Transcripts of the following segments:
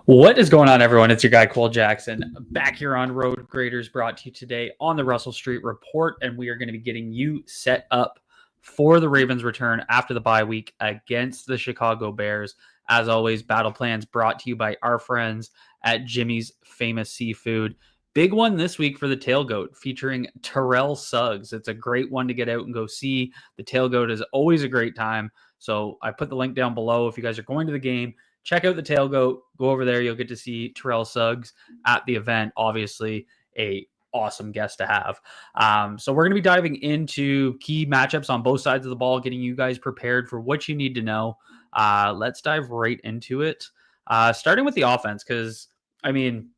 What is going on, everyone? It's your guy, Cole Jackson, back here on Road Graders, brought to you today on the Russell Street Report, and we are going to be getting you set up for the Ravens' return after the bye week against the Chicago Bears. As always, battle plans brought to you by our friends at Jimmy's Famous Seafood. Big one this week for the Tailgoat, featuring Terrell Suggs. It's a great one to get out and go see. The Tailgoat is always a great time, so I put the link down below if you guys are going to the game. Check out the Tailgoat. Go over there. You'll get to see Terrell Suggs at the event. Obviously, a awesome guest to have. So we're going to be diving into key matchups on both sides of the ball, getting you guys prepared for what you need to know. Let's dive right into it. Starting with the offense, because, I mean,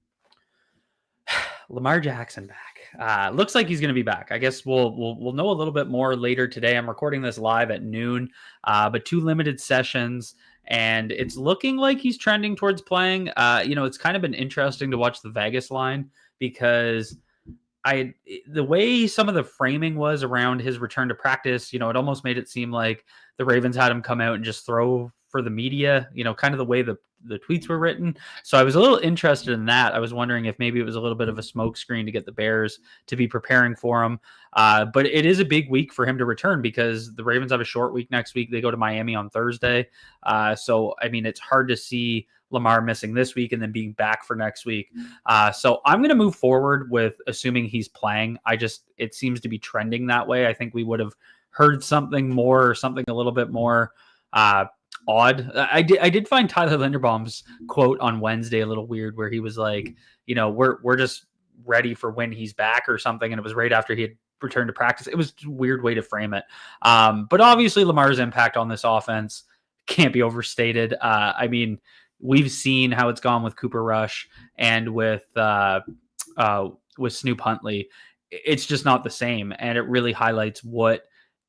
Lamar Jackson back. Looks like he's going to be back. I guess we'll know a little bit more later today. I'm recording this live at noon, but 2 limited sessions, and it's looking like he's trending towards playing. It's kind of been interesting to watch the Vegas line because the way some of the framing was around his return to practice, it almost made it seem like the Ravens had him come out and just throw for the media, kind of the way the tweets were written. So I was a little interested in that. I was wondering if maybe it was a little bit of a smokescreen to get the Bears to be preparing for him. But it is a big week for him to return because the Ravens have a short week next week. They go to Miami on Thursday. So, I mean, it's hard to see Lamar missing this week and then being back for next week. So I'm going to move forward with assuming he's playing. It seems to be trending that way. I think we would have heard something more or something a little bit more odd. I did find Tyler Linderbaum's quote on Wednesday a little weird, where he was like, we're just ready for when he's back or something. And it was right after he had returned to practice. It was a weird way to frame it. But obviously Lamar's impact on this offense can't be overstated. I mean, we've seen how it's gone with Cooper Rush and with Snoop Huntley. It's just not the same. And it really highlights what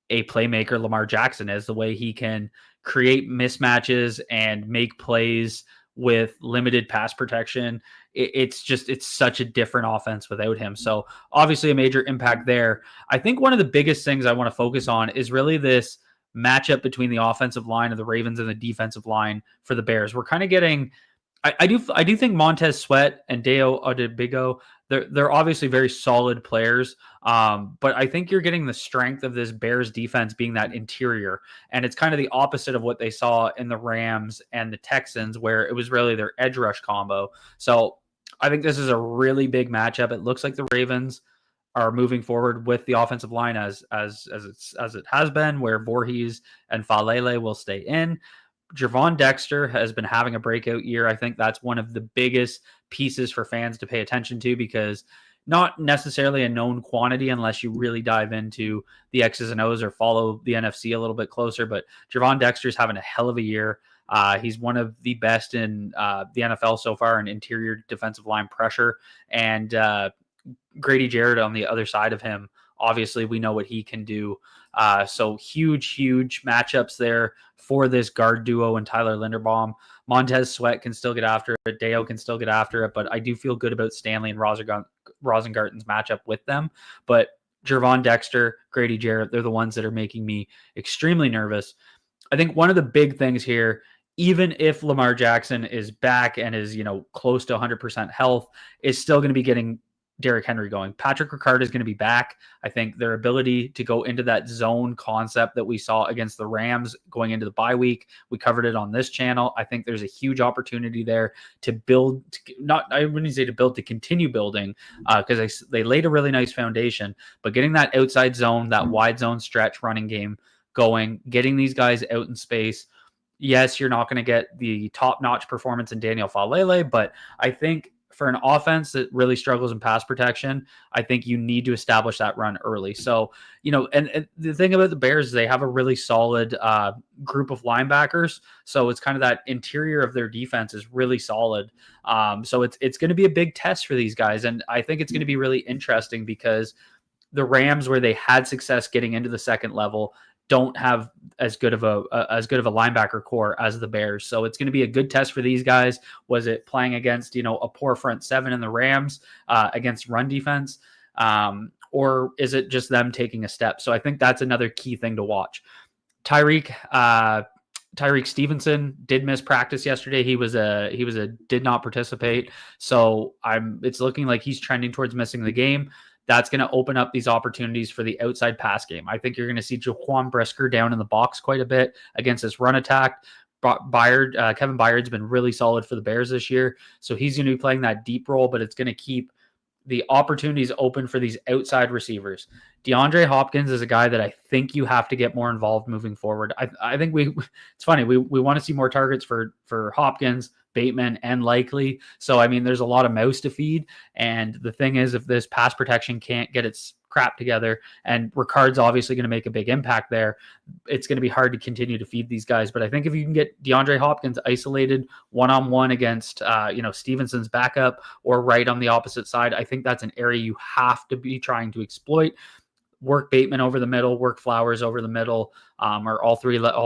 a playmaker Lamar Jackson is, the way he can create mismatches and make plays with limited pass protection. It's such a different offense without him. So obviously a major impact there. I think one of the biggest things I want to focus on is really this matchup between the offensive line of the Ravens and the defensive line for the Bears. We're kind of getting, I do think Montez Sweat and Dayo Odeyingbo, they're obviously very solid players, but I think you're getting the strength of this Bears defense being that interior, and it's kind of the opposite of what they saw in the Rams and the Texans, where it was really their edge rush combo. So I think this is a really big matchup. It looks like the Ravens are moving forward with the offensive line as it has been, where Voorhees and Falele will stay in. Gervon Dexter has been having a breakout year. I think that's one of the biggest pieces for fans to pay attention to, because not necessarily a known quantity unless you really dive into the X's and O's or follow the NFC a little bit closer. But Gervon Dexter's having a hell of a year. He's one of the best in the NFL so far in interior defensive line pressure. And Grady Jarrett on the other side of him, obviously we know what he can do. So huge matchups there for this guard duo and Tyler Linderbaum. Montez Sweat can still get after it. Dayo can still get after it, but I do feel good about Stanley and Rosengarten's matchup with them. But Gervon Dexter, Grady Jarrett, they're the ones that are making me extremely nervous. I think one of the big things here, even if Lamar Jackson is back and is, close to 100% health, is still going to be getting Derrick Henry going. Patrick Ricard is going to be back. I think their ability to go into that zone concept that we saw against the Rams going into the bye week, we covered it on this channel. I think there's a huge opportunity there to build, I wouldn't say to build, to continue building, because they laid a really nice foundation, but getting that outside zone, that wide zone stretch running game going, getting these guys out in space. Yes, you're not going to get the top-notch performance in Daniel Falele, but I think for an offense that really struggles in pass protection, I think you need to establish that run early. So, and the thing about the Bears is they have a really solid group of linebackers. So it's kind of that interior of their defense is really solid. So it's going to be a big test for these guys. And I think it's going to be really interesting because the Rams, where they had success getting into the second level, don't have as good of a linebacker core as the Bears. So it's going to be a good test for these guys. Was it playing against, a poor front seven in the Rams against run defense? Or is it just them taking a step? So I think that's another key thing to watch. Tyreek, Tyreek Stevenson did miss practice yesterday. He was a did not participate. So it's looking like he's trending towards missing the game. That's going to open up these opportunities for the outside pass game. I think you're going to see Jaquan Brisker down in the box quite a bit against this run attack. Kevin Byard's been really solid for the Bears this year. So he's going to be playing that deep role, but it's going to keep the opportunities open for these outside receivers. DeAndre Hopkins is a guy that I think you have to get more involved moving forward. I think it's funny. We want to see more targets for Hopkins, Bateman, and Likely. So, I mean, there's a lot of mouths to feed. And the thing is, if this pass protection can't get its crap together, and Ricard's obviously going to make a big impact there, it's going to be hard to continue to feed these guys. But I think if you can get DeAndre Hopkins isolated one-on-one against, Stevenson's backup or right on the opposite side, I think that's an area you have to be trying to exploit. Work Bateman over the middle, work Flowers over the middle, or all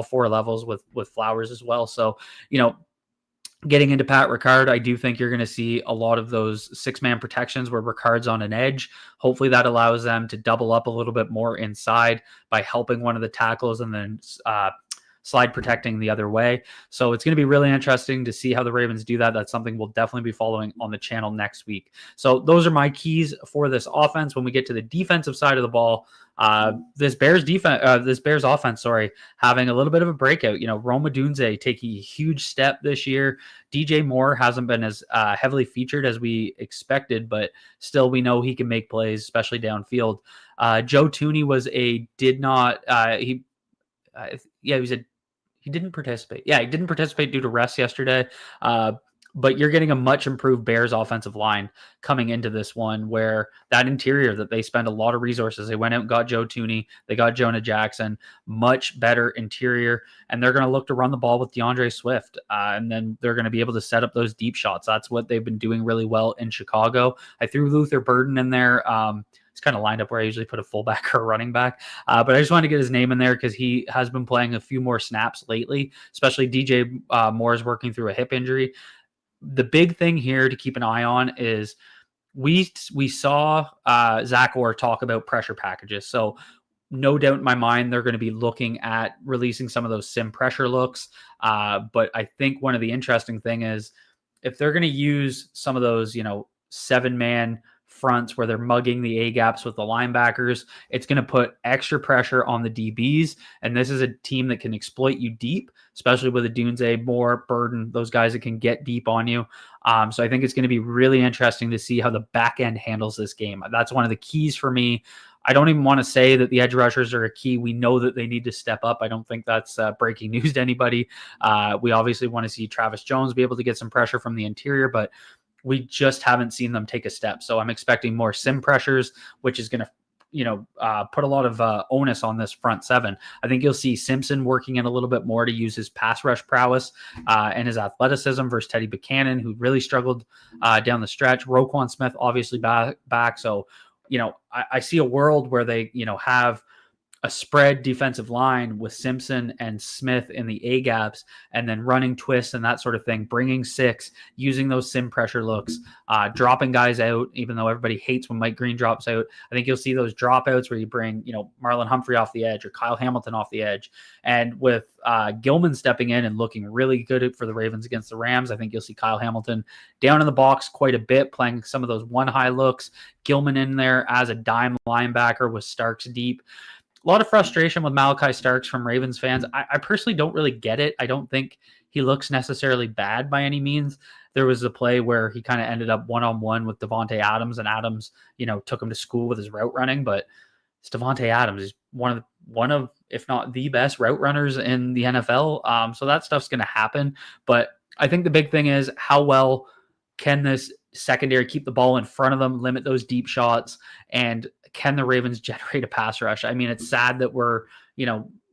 four levels with Flowers as well. So, getting into Pat Ricard, I do think you're going to see a lot of those six-man protections where Ricard's on an edge. Hopefully that allows them to double up a little bit more inside by helping one of the tackles and then slide protecting the other way. So it's going to be really interesting to see how the Ravens do that. That's something we'll definitely be following on the channel next week. So those are my keys for this offense. When we get to the defensive side of the ball, this Bears offense, having a little bit of a breakout. Rome Odunze taking a huge step this year. DJ Moore hasn't been as heavily featured as we expected, but still we know he can make plays, especially downfield. Joe Thuney he didn't participate. Yeah, he didn't participate due to rest yesterday. But you're getting a much improved Bears offensive line coming into this one, where that interior that they spend a lot of resources. They went out and got Joe Thuney. They got Jonah Jackson, much better interior. And they're going to look to run the ball with DeAndre Swift. And then they're going to be able to set up those deep shots. That's what they've been doing really well in Chicago. I threw Luther Burden in there. It's kind of lined up where I usually put a fullback or a running back. But I just wanted to get his name in there because he has been playing a few more snaps lately, especially DJ Moore is working through a hip injury. The big thing here to keep an eye on is we saw Zach Orr talk about pressure packages. So no doubt in my mind, they're going to be looking at releasing some of those sim pressure looks. But I think one of the interesting thing is if they're going to use some of those, 7-man fronts where they're mugging the A-gaps with the linebackers, it's going to put extra pressure on the DBs. And this is a team that can exploit you deep, especially with Odunze, Moore, Burden, those guys that can get deep on you. So I think it's going to be really interesting to see how the back end handles this game. That's one of the keys for me. I don't even want to say that the edge rushers are a key. We know that they need to step up. I don't think that's breaking news to anybody. We obviously want to see Travis Jones be able to get some pressure from the interior, but we just haven't seen them take a step. So I'm expecting more sim pressures, which is going to, put a lot of onus on this front seven. I think you'll see Simpson working in a little bit more to use his pass rush prowess and his athleticism versus Teddy Buchanan, who really struggled down the stretch. Roquan Smith, obviously back. So, I see a world where they, have a spread defensive line with Simpson and Smith in the A-gaps and then running twists and that sort of thing, bringing six, using those sim pressure looks, dropping guys out, even though everybody hates when Mike Green drops out. I think you'll see those dropouts where you bring, Marlon Humphrey off the edge or Kyle Hamilton off the edge. And with Gilman stepping in and looking really good for the Ravens against the Rams, I think you'll see Kyle Hamilton down in the box quite a bit, playing some of those one high looks, Gilman in there as a dime linebacker with Starks deep. A lot of frustration with Malachi Starks from Ravens fans. I personally don't really get it. I don't think he looks necessarily bad by any means. There was a play where he kind of ended up one-on-one with Devontae Adams, and Adams, took him to school with his route running. But it's Devontae Adams. He's one of, if not the best route runners in the NFL. So that stuff's going to happen. But I think the big thing is how well can this secondary keep the ball in front of them, limit those deep shots, and can the Ravens generate a pass rush? I mean, it's sad that we're,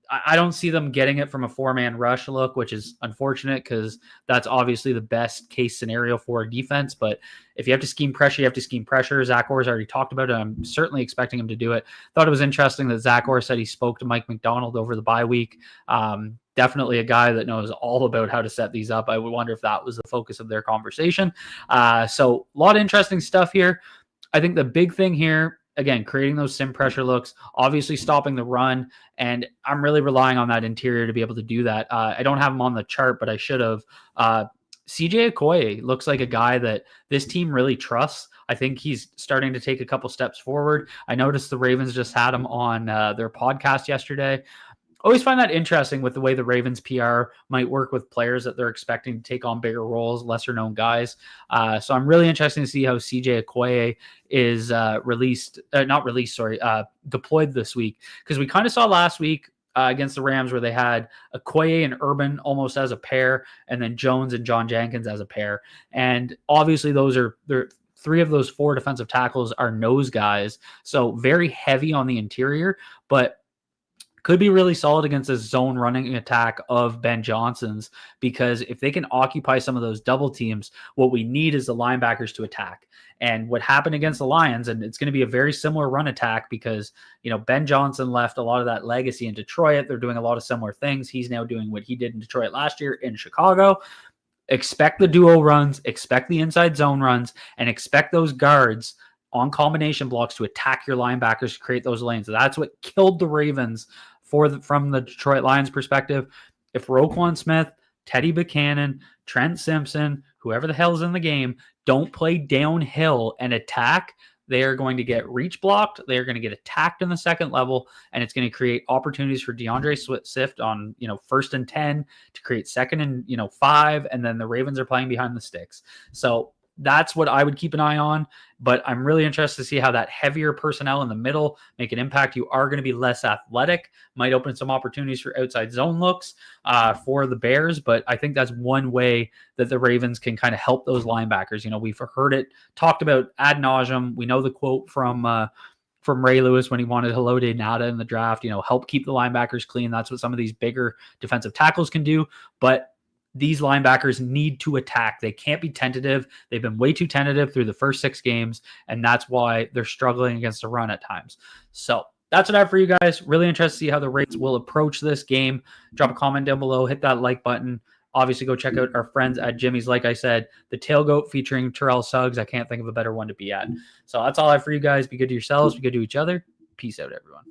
I don't see them getting it from a 4-man rush look, which is unfortunate because that's obviously the best case scenario for a defense. But if you have to scheme pressure, you have to scheme pressure. Zach Orr's already talked about it. I'm certainly expecting him to do it. Thought it was interesting that Zach Orr said he spoke to Mike McDonald over the bye week. Definitely a guy that knows all about how to set these up. I would wonder if that was the focus of their conversation. So a lot of interesting stuff here. I think the big thing here again, creating those sim pressure looks, obviously stopping the run. And I'm really relying on that interior to be able to do that. I don't have him on the chart, but I should have. CJ Okoye looks like a guy that this team really trusts. I think he's starting to take a couple steps forward. I noticed the Ravens just had him on their podcast yesterday. Always find that interesting with the way the Ravens PR might work with players that they're expecting to take on bigger roles, lesser known guys. So I'm really interested to see how CJ Okoye is deployed this week, because we kind of saw last week against the Rams where they had Okoye and Urban almost as a pair, and then Jones and John Jenkins as a pair. And obviously three of those four defensive tackles are nose guys, so very heavy on the interior, but could be really solid against a zone running attack of Ben Johnson's, because if they can occupy some of those double teams, what we need is the linebackers to attack. And what happened against the Lions, and it's going to be a very similar run attack because, Ben Johnson left a lot of that legacy in Detroit. They're doing a lot of similar things. He's now doing what he did in Detroit last year in Chicago. Expect the duo runs, expect the inside zone runs, and expect those guards on combination blocks to attack your linebackers to create those lanes. That's what killed the Ravens from the Detroit Lions perspective. If Roquan Smith, Teddy Buchanan, Trent Simpson, whoever the hell's in the game, don't play downhill and attack, they are going to get reach blocked. They are going to get attacked in the second level, and it's going to create opportunities for DeAndre Swift on, 1st and 10 to create 2nd and, 5, and then the Ravens are playing behind the sticks. So that's what I would keep an eye on, but I'm really interested to see how that heavier personnel in the middle make an impact. You are going to be less athletic, might open some opportunities for outside zone looks for the Bears, but I think that's one way that the Ravens can kind of help those linebackers. We've heard it talked about ad nauseum. We know the quote from Ray Lewis when he wanted Haloti Ngata in the draft, help keep the linebackers clean. That's what some of these bigger defensive tackles can do, but these linebackers need to attack. They can't be tentative. They've been way too tentative through the first 6 games, and that's why they're struggling against the run at times. So that's what I have for you guys. Really interested to see how the Ravens will approach this game. Drop a comment down below. Hit that like button. Obviously, go check out our friends at Jimmy's. Like I said, the Tailgoat featuring Terrell Suggs. I can't think of a better one to be at. So that's all I have for you guys. Be good to yourselves. Be good to each other. Peace out, everyone.